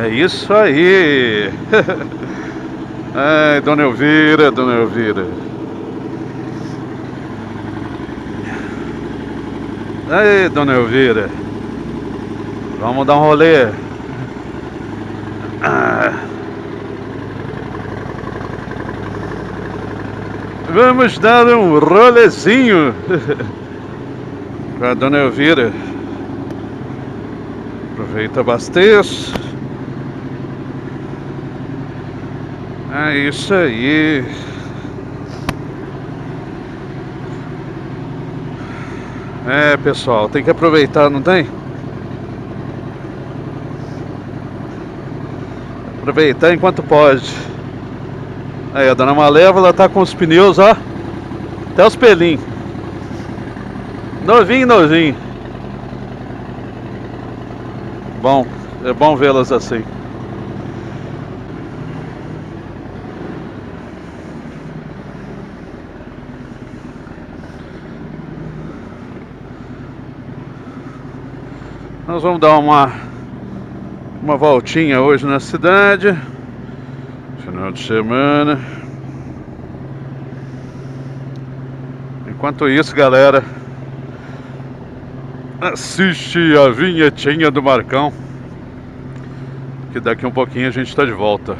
É isso aí. Ai, Dona Elvira, Dona Elvira. Aí, Dona Elvira. Vamos dar um rolê. Vamos dar um rolezinho. Pra Dona Elvira. Aproveita, abasteça. É isso aí. É, pessoal, tem que aproveitar, não tem? Aproveitar enquanto pode. Aí, a Dona Malévola tá com os pneus, ó. Até os pelinhos. Novinho, novinho. Bom, é bom vê-las assim. Nós vamos dar uma voltinha hoje na cidade. Final de semana. Enquanto isso, galera, assiste a vinhetinha do Marcão, que daqui um pouquinho a gente tá de volta.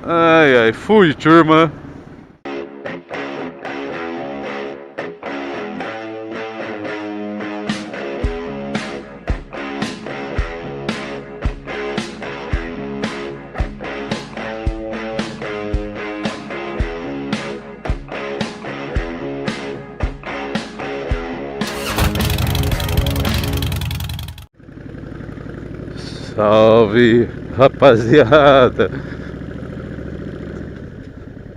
Ai, ai, fui, turma. Salve, rapaziada.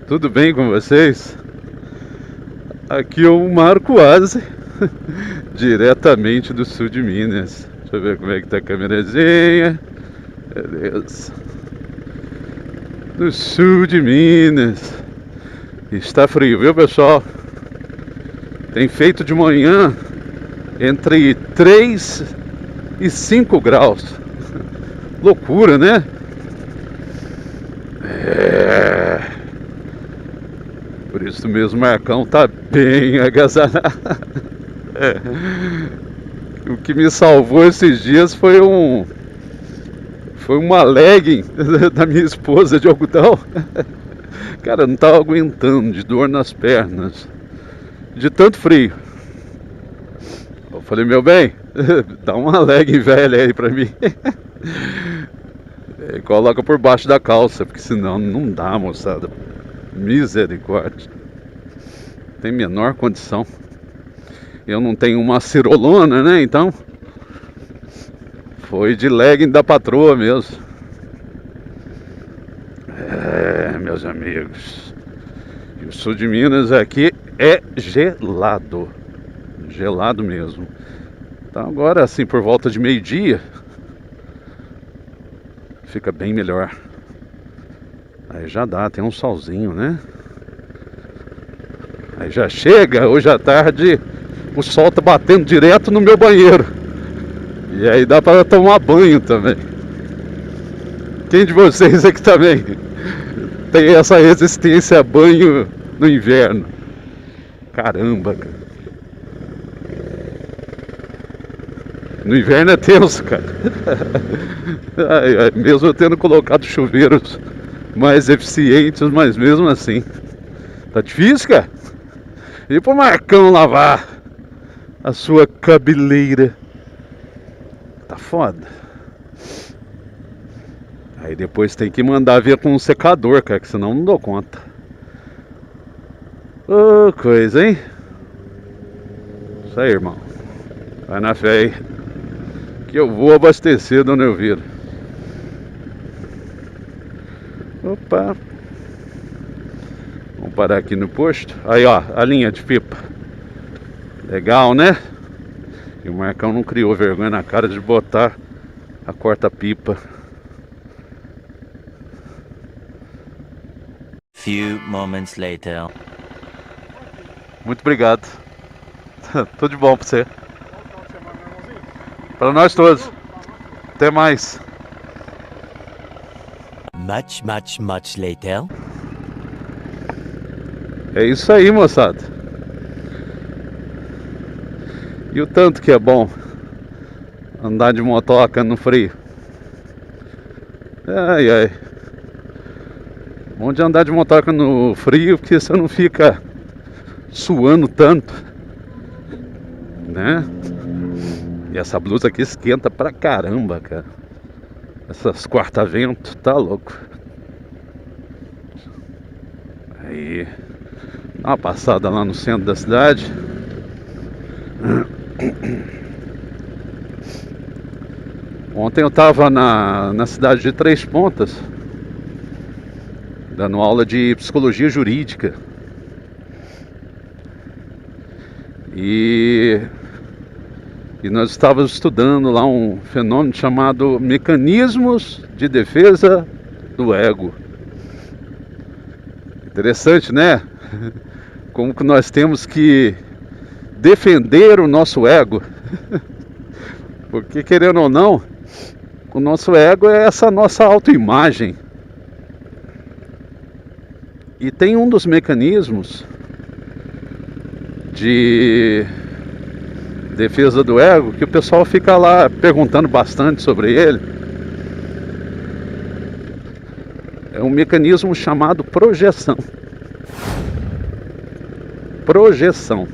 Tudo bem com vocês? Aqui é o Marco Aze, diretamente do sul de Minas. Deixa eu ver como é que tá a câmerazinha. Beleza. Do sul de Minas. Está frio, viu, pessoal? Tem feito de manhã entre 3 e 5 graus. Loucura, né? É. Por isso mesmo o Marcão tá bem agasalhado. É. O que me salvou esses dias foi uma legging da minha esposa de algodão. Cara, eu não tava aguentando, de dor nas pernas, de tanto frio. Eu falei, meu bem, dá uma legging velha aí pra mim. Coloca por baixo da calça, porque senão não dá, moçada. Misericórdia. Tem menor condição. Eu não tenho uma cirolona, né? Então foi de legging da patroa mesmo. É, meus amigos. E o sul de Minas aqui é gelado. Gelado mesmo. Então agora assim, por volta de meio-dia, fica bem melhor. Aí já dá, tem um solzinho, né? Aí já chega, hoje à tarde, o sol tá batendo direto no meu banheiro. E aí dá para tomar banho também. Quem de vocês aqui também tem essa resistência a banho no inverno? Caramba, cara. No inverno é tenso, cara. Mesmo eu tendo colocado chuveiros mais eficientes, mas mesmo assim tá difícil, cara. E pro Marcão lavar a sua cabeleira, tá foda. Aí depois tem que mandar ver com um secador, cara, que senão não dou conta. Ô, coisa, hein? Isso aí, irmão. Vai na fé aí, que eu vou abastecer, Dona Elvira. Opa. Vamos parar aqui no posto. Aí, ó, a linha de pipa. Legal, né? E o Marcão não criou vergonha na cara de botar a corta-pipa. Few moments later. Muito obrigado. Tudo de bom pra você. Para nós todos. Até mais. Much later. É isso aí, moçada. E o tanto que é bom andar de motoca no frio. Ai, ai. Bom de andar de motoca no frio, porque você não fica suando tanto, né? E essa blusa aqui esquenta pra caramba, cara. Essas quarta-vento, tá louco. Aí, dá uma passada lá no centro da cidade. Ontem eu tava na cidade de Três Pontas, dando aula de psicologia jurídica. E nós estávamos estudando lá um fenômeno chamado mecanismos de defesa do ego. Interessante, né? Como que nós temos que defender o nosso ego. Porque, querendo ou não, o nosso ego é essa nossa autoimagem. E tem um dos mecanismos de defesa do ego que o pessoal fica lá perguntando bastante sobre ele. É um mecanismo chamado projeção. Projeção.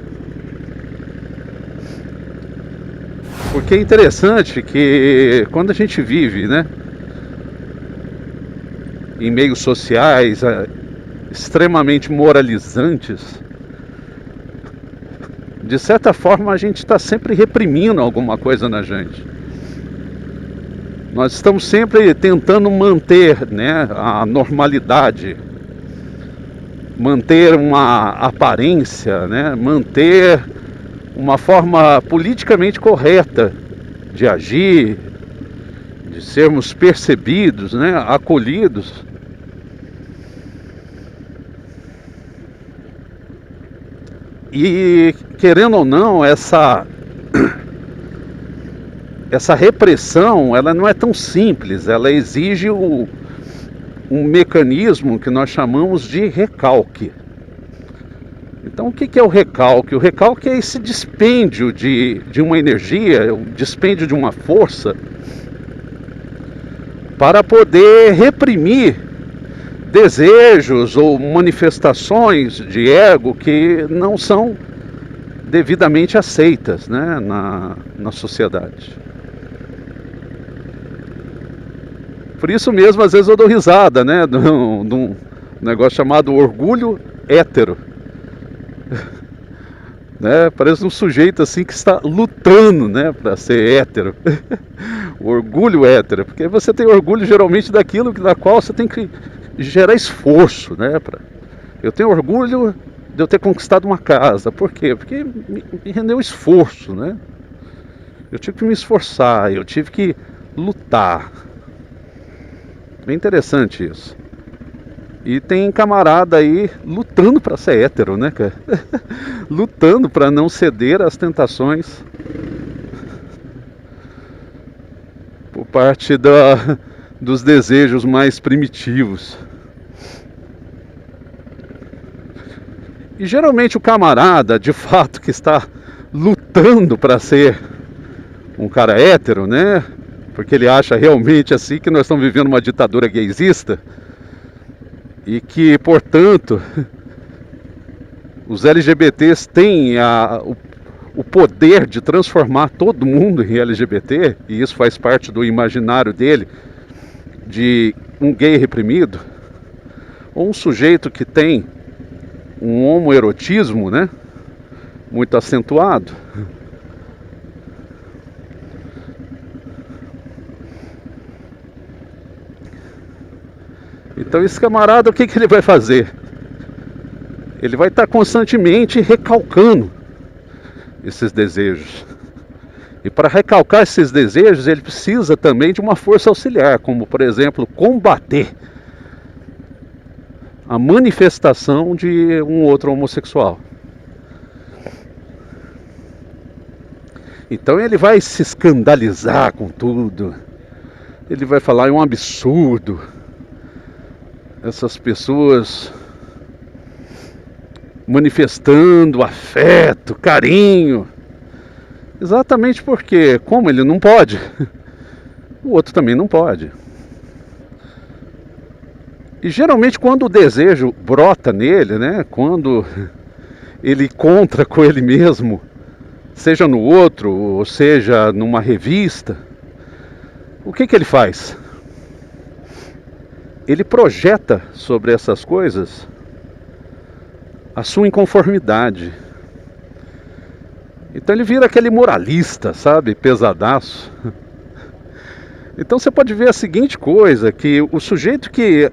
Porque é interessante que quando a gente vive, né, em meios sociais extremamente moralizantes, de certa forma a gente está sempre reprimindo alguma coisa na gente. Nós estamos sempre tentando manter, né, a normalidade, manter uma aparência, né, manter uma forma politicamente correta de agir, de sermos percebidos, né, acolhidos. E, querendo ou não, essa repressão, ela não é tão simples, ela exige um mecanismo que nós chamamos de recalque. Então, o que é o recalque? O recalque é esse dispêndio de uma energia, o dispêndio de uma força para poder reprimir desejos ou manifestações de ego que não são devidamente aceitas, né, na sociedade. Por isso mesmo, às vezes eu dou risada, né, de um negócio chamado orgulho hétero. Né, parece um sujeito assim que está lutando, né, para ser hétero. O orgulho hétero, porque você tem orgulho geralmente daquilo da qual você tem que gerar esforço, né? Eu tenho orgulho de eu ter conquistado uma casa. Por quê? Porque me rendeu esforço, né? Eu tive que me esforçar, eu tive que lutar. Bem interessante isso. E tem camarada aí lutando para ser hétero, né, cara? Lutando para não ceder às tentações por parte dos desejos mais primitivos. E geralmente o camarada, de fato, que está lutando para ser um cara hétero, né? Porque ele acha realmente assim que nós estamos vivendo uma ditadura gaysista. E que, portanto, os LGBTs têm o poder de transformar todo mundo em LGBT, e isso faz parte do imaginário dele, de um gay reprimido, ou um sujeito que tem um homoerotismo, né, muito acentuado. Então esse camarada, o que ele vai fazer? Ele vai estar constantemente recalcando esses desejos. E para recalcar esses desejos, ele precisa também de uma força auxiliar, como, por exemplo, combater a manifestação de um outro homossexual. Então ele vai se escandalizar com tudo. Ele vai falar, é um absurdo. Essas pessoas manifestando afeto, carinho. Exatamente porque, como ele não pode, o outro também não pode. E geralmente quando o desejo brota nele, né, quando ele encontra com ele mesmo, seja no outro, ou seja numa revista, o que ele faz? Ele projeta sobre essas coisas a sua inconformidade. Então ele vira aquele moralista, sabe, pesadaço. Então você pode ver a seguinte coisa, que o sujeito que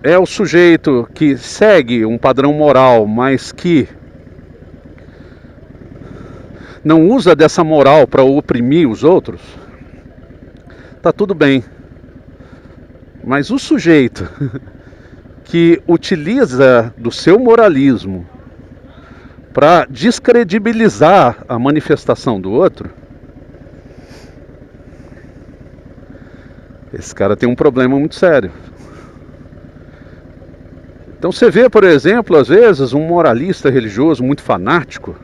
é o sujeito que segue um padrão moral, mas que não usa dessa moral para oprimir os outros, tá tudo bem. Mas o sujeito que utiliza do seu moralismo para descredibilizar a manifestação do outro, esse cara tem um problema muito sério. Então você vê, por exemplo, às vezes um moralista religioso muito fanático,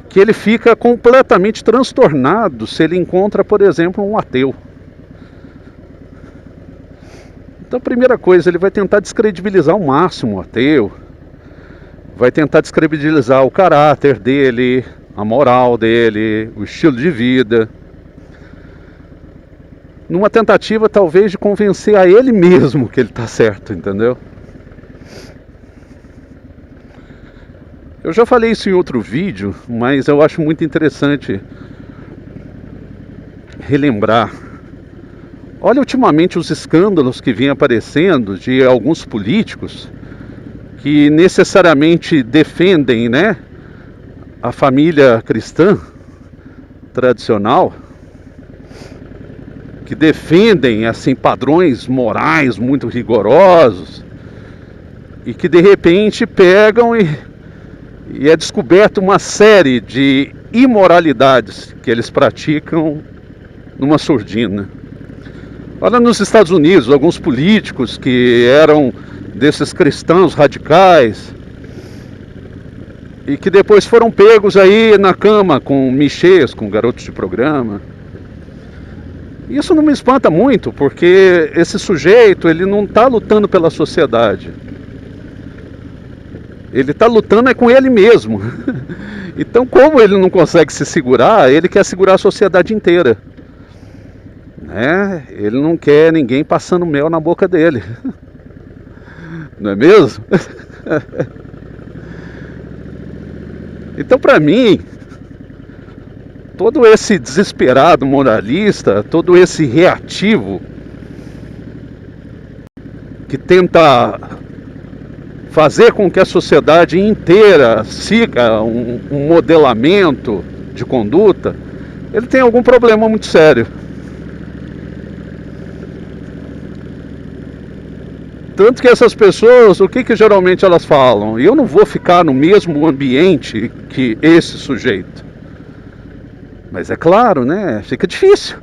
que ele fica completamente transtornado se ele encontra, por exemplo, um ateu. Então a primeira coisa, ele vai tentar descredibilizar ao máximo o ateu, vai tentar descredibilizar o caráter dele, a moral dele, o estilo de vida, numa tentativa talvez de convencer a ele mesmo que ele está certo, entendeu? Eu já falei isso em outro vídeo, mas eu acho muito interessante relembrar. Olha ultimamente os escândalos que vêm aparecendo de alguns políticos que necessariamente defendem, né, a família cristã tradicional, que defendem assim padrões morais muito rigorosos e que de repente pegam e é descoberto uma série de imoralidades que eles praticam numa surdina. Olha nos Estados Unidos, alguns políticos que eram desses cristãos radicais e que depois foram pegos aí na cama com michês, com garotos de programa. Isso não me espanta muito, porque esse sujeito, ele não está lutando pela sociedade. Ele está lutando é com ele mesmo. Então, como ele não consegue se segurar, ele quer segurar a sociedade inteira. Né? Ele não quer ninguém passando mel na boca dele. Não é mesmo? Então, para mim, todo esse desesperado moralista, todo esse reativo que tenta fazer com que a sociedade inteira siga um modelamento de conduta, ele tem algum problema muito sério. Tanto que essas pessoas, o que geralmente elas falam? Eu não vou ficar no mesmo ambiente que esse sujeito. Mas é claro, né? Fica difícil.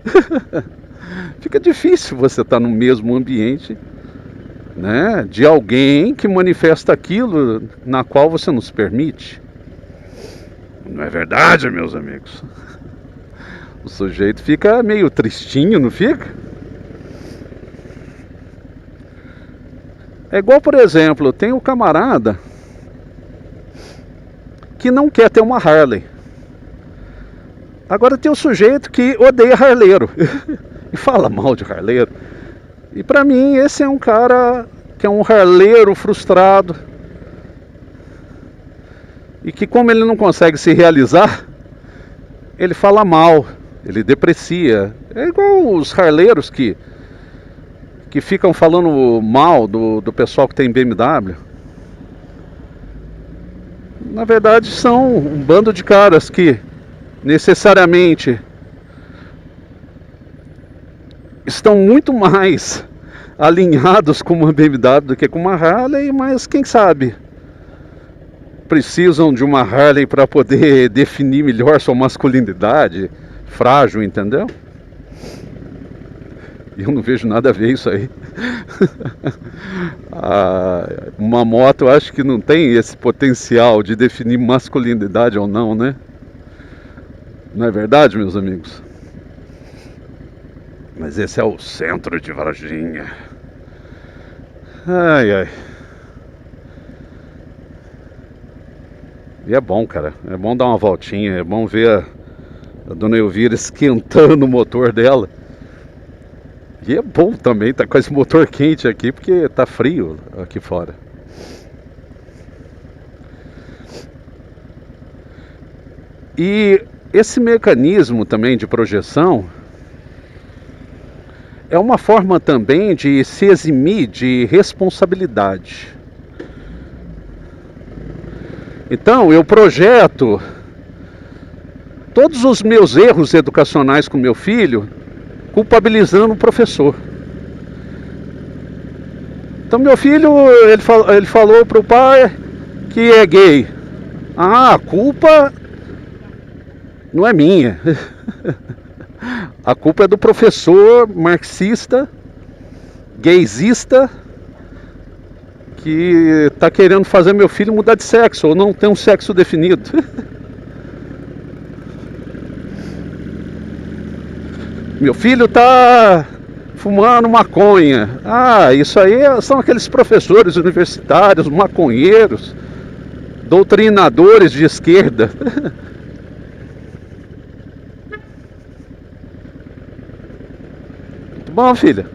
Fica difícil você estar no mesmo ambiente, né, de alguém que manifesta aquilo na qual você não se permite. Não é verdade, meus amigos? O sujeito fica meio tristinho, não fica? É igual, por exemplo, tem um camarada que não quer ter uma Harley. Agora tem o sujeito que odeia harleiro e fala mal de harleiro. E pra mim esse é um cara que é um harleiro frustrado e que, como ele não consegue se realizar, ele fala mal, ele deprecia. É igual os harleiros que ficam falando mal do pessoal que tem BMW. Na verdade são um bando de caras que necessariamente estão muito mais alinhados com uma BMW do que com uma Harley, mas quem sabe precisam de uma Harley para poder definir melhor sua masculinidade frágil, entendeu? Eu não vejo nada a ver isso aí. Uma moto, eu acho que não tem esse potencial de definir masculinidade ou não, né? Não é verdade, meus amigos? Mas esse é o centro de Varginha. Ai, ai. E é bom, cara. É bom dar uma voltinha. É bom ver a dona Elvira esquentando o motor dela. E é bom também estar com esse motor quente aqui, porque tá frio aqui fora. E esse mecanismo também de projeção é uma forma também de se eximir de responsabilidade. Então, eu projeto todos os meus erros educacionais com meu filho, culpabilizando o professor. Então, meu filho, ele falou para o pai que é gay. Ah, a culpa não é minha. A culpa é do professor marxista, gaysista, que está querendo fazer meu filho mudar de sexo ou não ter um sexo definido. Meu filho está fumando maconha. Ah, isso aí são aqueles professores universitários, maconheiros, doutrinadores de esquerda. Muito bom, filha.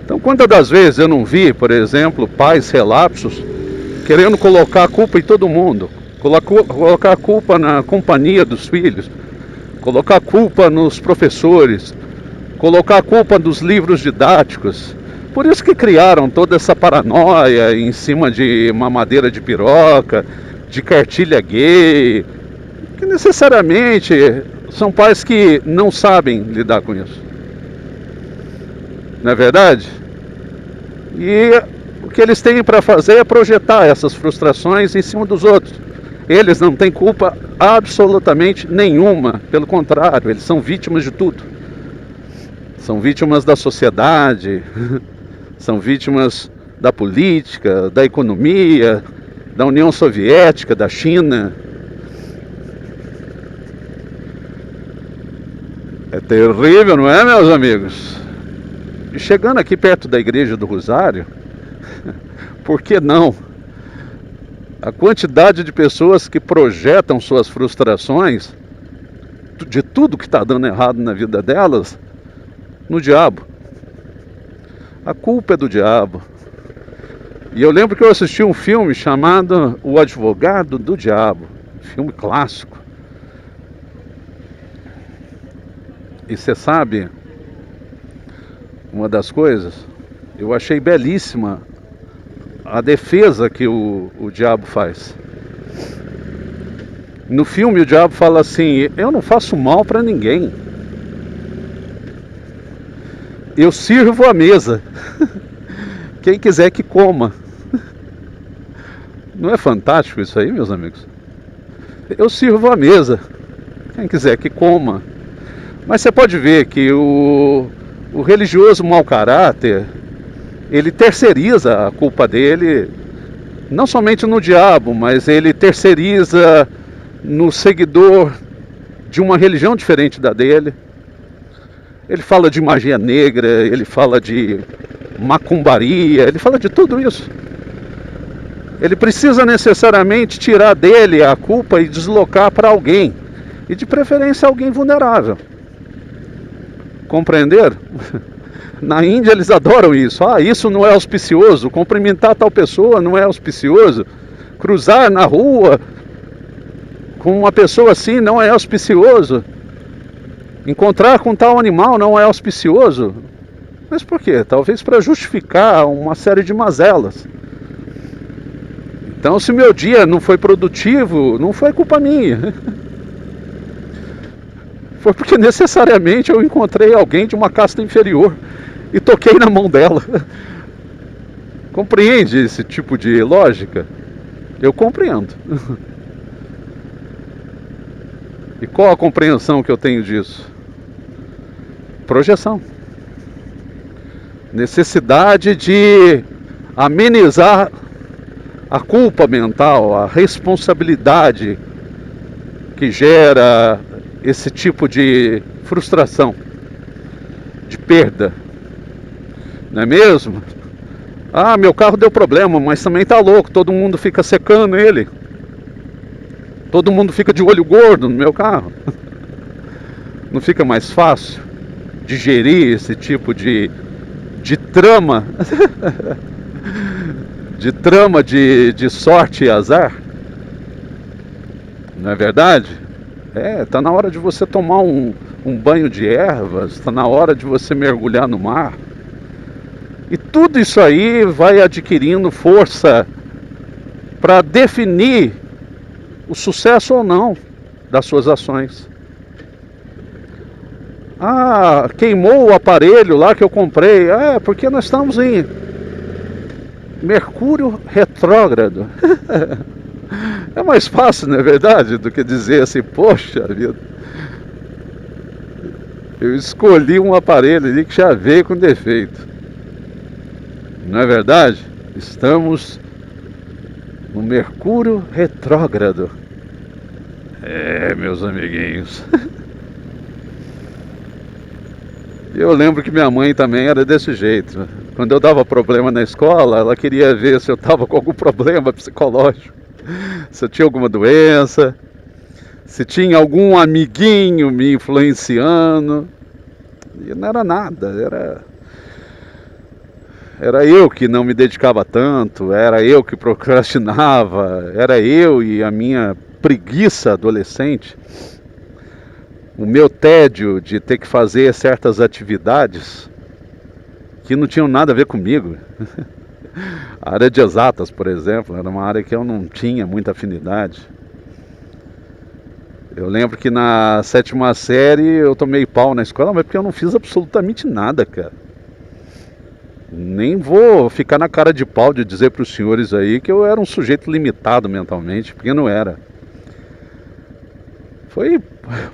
Então, quantas das vezes eu não vi, por exemplo, pais relapsos querendo colocar a culpa em todo mundo, colocar a culpa na companhia dos filhos, colocar a culpa nos professores, colocar a culpa nos livros didáticos. Por isso que criaram toda essa paranoia em cima de mamadeira de piroca, de cartilha gay, que necessariamente são pais que não sabem lidar com isso. Não é verdade? E o que eles têm para fazer é projetar essas frustrações em cima dos outros. Eles não têm culpa absolutamente nenhuma. Pelo contrário, eles são vítimas de tudo. São vítimas da sociedade, são vítimas da política, da economia, da União Soviética, da China. É terrível, não é, meus amigos? E chegando aqui perto da Igreja do Rosário, por que não? A quantidade de pessoas que projetam suas frustrações de tudo que está dando errado na vida delas no diabo. A culpa é do diabo. E eu lembro que eu assisti um filme chamado O Advogado do Diabo, filme clássico. E você sabe, uma das coisas, eu achei belíssima a defesa que o diabo faz. No filme o diabo fala assim: eu não faço mal para ninguém, eu sirvo a mesa, quem quiser que coma. Não é fantástico isso aí, meus amigos? Eu sirvo a mesa, quem quiser que coma. Mas você pode ver que o religioso mau caráter, ele terceiriza a culpa dele, não somente no diabo, mas ele terceiriza no seguidor de uma religião diferente da dele. Ele fala de magia negra, ele fala de macumbaria, ele fala de tudo isso. Ele precisa necessariamente tirar dele a culpa e deslocar para alguém, e de preferência alguém vulnerável. Compreender? Na Índia eles adoram isso. Ah, isso não é auspicioso. Cumprimentar tal pessoa não é auspicioso. Cruzar na rua com uma pessoa assim não é auspicioso. Encontrar com tal animal não é auspicioso. Mas por quê? Talvez para justificar uma série de mazelas. Então, se meu dia não foi produtivo, não foi culpa minha. foi porque necessariamente eu encontrei alguém de uma casta inferior e toquei na mão dela. Compreende esse tipo de lógica? Eu compreendo. E qual a compreensão que eu tenho disso? Projeção. Necessidade de amenizar a culpa mental, a responsabilidade que gera esse tipo de frustração, de perda. Não é mesmo? Ah, meu carro deu problema, mas também tá louco, todo mundo fica secando ele. Todo mundo fica de olho gordo no meu carro. Não fica mais fácil digerir esse tipo de trama? De trama de sorte e azar? Não é verdade? Tá na hora de você tomar um banho de ervas, tá na hora de você mergulhar no mar. E tudo isso aí vai adquirindo força para definir o sucesso ou não das suas ações. Ah, queimou o aparelho lá que eu comprei. Porque nós estamos em Mercúrio retrógrado. É mais fácil, não é verdade, do que dizer assim, poxa vida, eu escolhi um aparelho ali que já veio com defeito. Não é verdade? Estamos no Mercúrio retrógrado. Meus amiguinhos. Eu lembro que minha mãe também era desse jeito. Quando eu dava problema na escola, ela queria ver se eu estava com algum problema psicológico, se eu tinha alguma doença, se tinha algum amiguinho me influenciando. E não era nada, era eu que não me dedicava tanto, era eu que procrastinava, era eu e a minha preguiça adolescente, o meu tédio de ter que fazer certas atividades que não tinham nada a ver comigo. A área de exatas, por exemplo, era uma área que eu não tinha muita afinidade. Eu lembro que na 7ª série eu tomei pau na escola, mas porque eu não fiz absolutamente nada, cara. Nem vou ficar na cara de pau de dizer para os senhores aí que eu era um sujeito limitado mentalmente, porque não era. Foi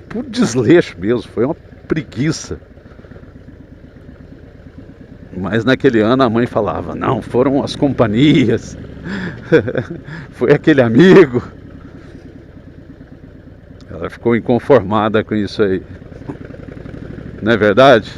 por desleixo mesmo, foi uma preguiça. Mas naquele ano a mãe falava, não, foram as companhias, foi aquele amigo. Ela ficou inconformada com isso aí. Não é verdade?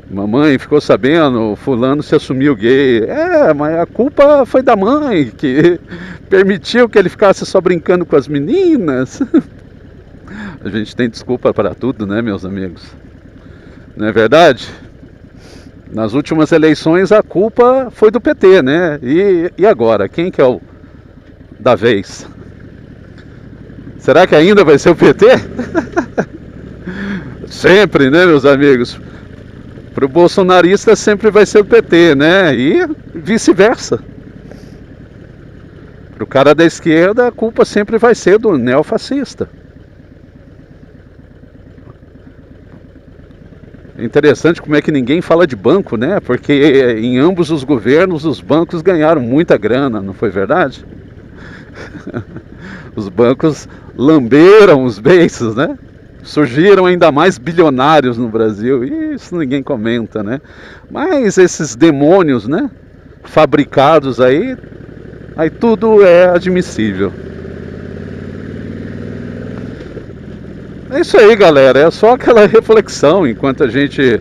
Mamãe ficou sabendo, fulano se assumiu gay. Mas a culpa foi da mãe, que permitiu que ele ficasse só brincando com as meninas. A gente tem desculpa para tudo, né, meus amigos? Não é verdade? Nas últimas eleições a culpa foi do PT, né? E agora? Quem que é o da vez? Será que ainda vai ser o PT? Sempre, né, meus amigos? Para o bolsonarista sempre vai ser o PT, né? E vice-versa. Para o cara da esquerda, a culpa sempre vai ser do neofascista. É interessante como é que ninguém fala de banco, né? Porque em ambos os governos, os bancos ganharam muita grana, não foi verdade? Os bancos lamberam os beiços, né? Surgiram ainda mais bilionários no Brasil, e isso ninguém comenta, né? Mas esses demônios, né, fabricados aí tudo é admissível. É isso aí, galera, é só aquela reflexão enquanto a gente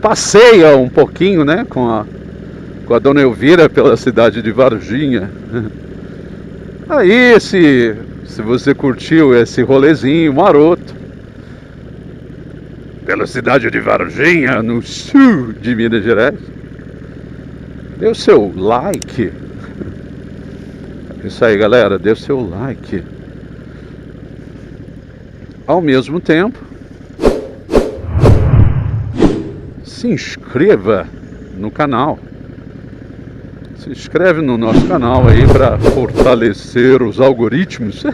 passeia um pouquinho, né, com a Dona Elvira pela cidade de Varginha. Aí, se você curtiu esse rolezinho maroto pela cidade de Varginha, no sul de Minas Gerais, dê o seu like. Isso aí, galera, dê o seu like. Ao mesmo tempo, se inscreva no canal. Se inscreve no nosso canal aí para fortalecer os algoritmos.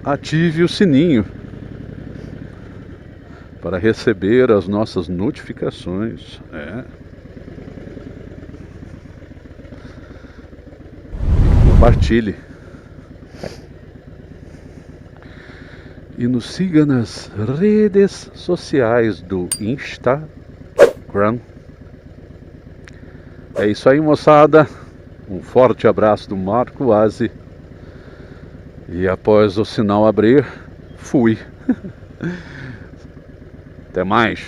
ative o sininho para receber as nossas notificações. Compartilhe. E nos siga nas redes sociais do Instagram. É isso aí, moçada. Um forte abraço do Marco Aze. E após o sinal abrir, fui. Até mais.